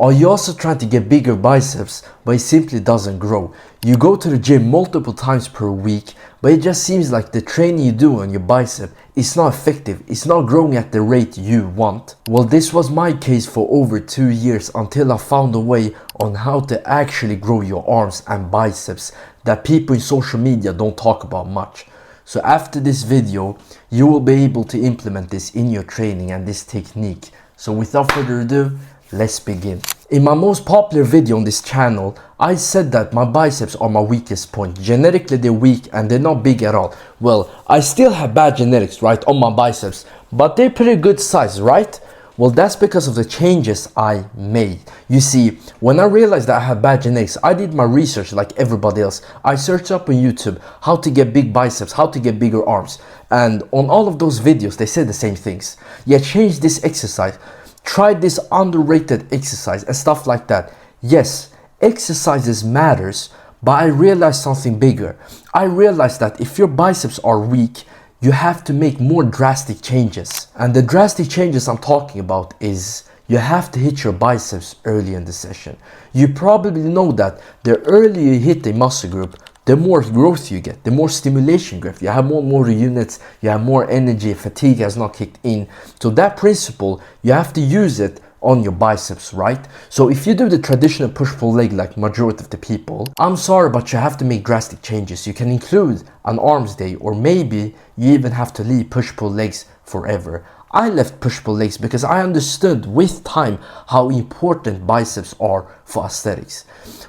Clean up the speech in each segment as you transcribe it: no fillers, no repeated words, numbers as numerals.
Or you also trying to get bigger biceps, but it simply doesn't grow. You go to the gym multiple times per week, but it just seems like the training you do on your bicep is not effective. It's not growing at the rate you want. Well, this was my case for over 2 years until I found a way on how to actually grow your arms and biceps that people in social media don't talk about much. So after this video, you will be able to implement this in your training and this technique. So without further ado, let's begin. In my most popular video on this channel, I said that my biceps are my weakest point. Genetically they're weak and they're not big at all. Well, I still have bad genetics, right, on my biceps, but they're pretty good size, right? Well, that's because of the changes I made. You see, when I realized that I had bad genetics, I did my research like everybody else. I searched up on YouTube how to get big biceps, how to get bigger arms. And on all of those videos, they said the same things. Yeah, change this exercise. Try this underrated exercise and stuff like that. Yes, exercises matters, but I realized something bigger. I realized that if your biceps are weak, you have to make more drastic changes. And the drastic changes I'm talking about is you have to hit your biceps early in the session. You probably know that the earlier you hit a muscle group, the more growth you get, the more stimulation you get. You have more motor units, you have more energy, fatigue has not kicked in. So that principle, you have to use it on your biceps, right? So if you do the traditional push-pull leg like majority of the people, I'm sorry, but you have to make drastic changes. You can include an arms day, or maybe you even have to leave push-pull legs forever. I left push-pull legs because I understood with time how important biceps are for aesthetics.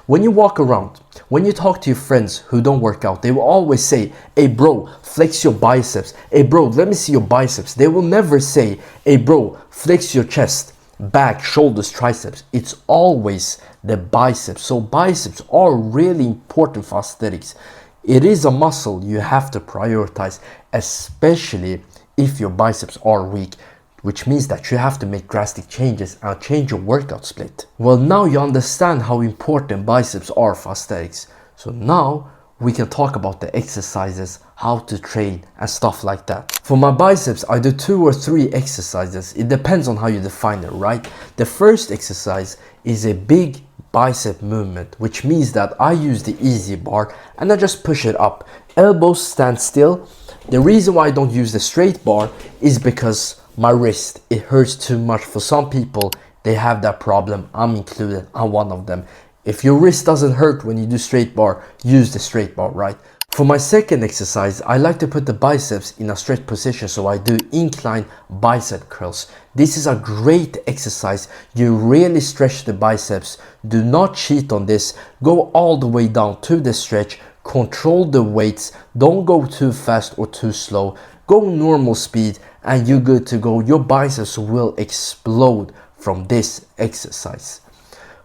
When you walk around, when you talk to your friends who don't work out, they will always say, hey bro, flex your biceps. Hey bro, let me see your biceps. They will never say, hey bro, flex your chest, back, shoulders, triceps. It's always the biceps. So biceps are really important for aesthetics. It is a muscle you have to prioritize, especially if your biceps are weak, which means that you have to make drastic changes and change your workout split. Well, now you understand how important biceps are for aesthetics. So now we can talk about the exercises, how to train and stuff like that. For my biceps, I do 2 or 3 exercises. It depends on how you define it, right? The first exercise is a big bicep movement, which means that I use the easy bar and I just push it up. Elbows stand still. The reason why I don't use the straight bar is because my wrist, it hurts too much. For some people, they have that problem. I'm included. I'm one of them. If your wrist doesn't hurt when you do straight bar, use the straight bar, right? For my second exercise, I like to put the biceps in a straight position, so I do incline bicep curls. This is a great exercise. You really stretch the biceps. Do not cheat on this. Go all the way down to the stretch. Control the weights. Don't go too fast or too slow. Go normal speed and you're good to go. Your biceps will explode from this exercise.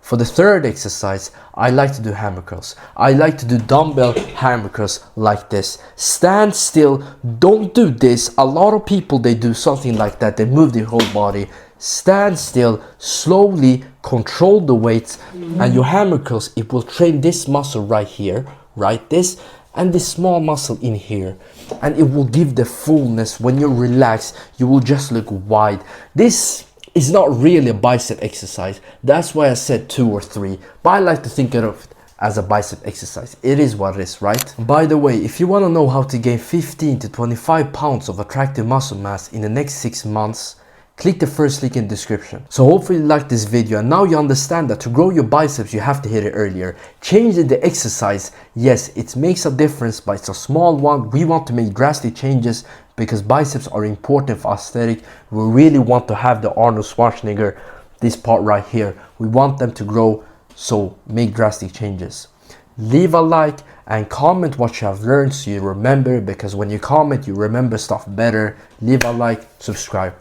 For the third exercise, I like to do hammer curls. I like to do dumbbell hammer curls like this. Stand still. Don't do this. A lot of people, they do something like that. They move their whole body. Stand still, slowly control the weights, and your hammer curls, it will train this muscle right here, right? This and this small muscle in here, and it will give the fullness. When you're relaxed, you will just look wide. This is not really a bicep exercise. That's why I said 2 or 3, but I like to think of it as a bicep exercise. It is what it is, right? By the way, if you want to know how to gain 15 to 25 pounds of attractive muscle mass in the next 6 months, click the first link in the description. So hopefully you liked this video and now you understand that to grow your biceps you have to hit it earlier. Changing the exercise, yes, it makes a difference, but it's a small one. We want to make drastic changes because biceps are important for aesthetic. We really want to have the Arnold Schwarzenegger, this part right here. We want them to grow, so make drastic changes. Leave a like and comment what you have learned so you remember, because when you comment you remember stuff better. Leave a like, subscribe.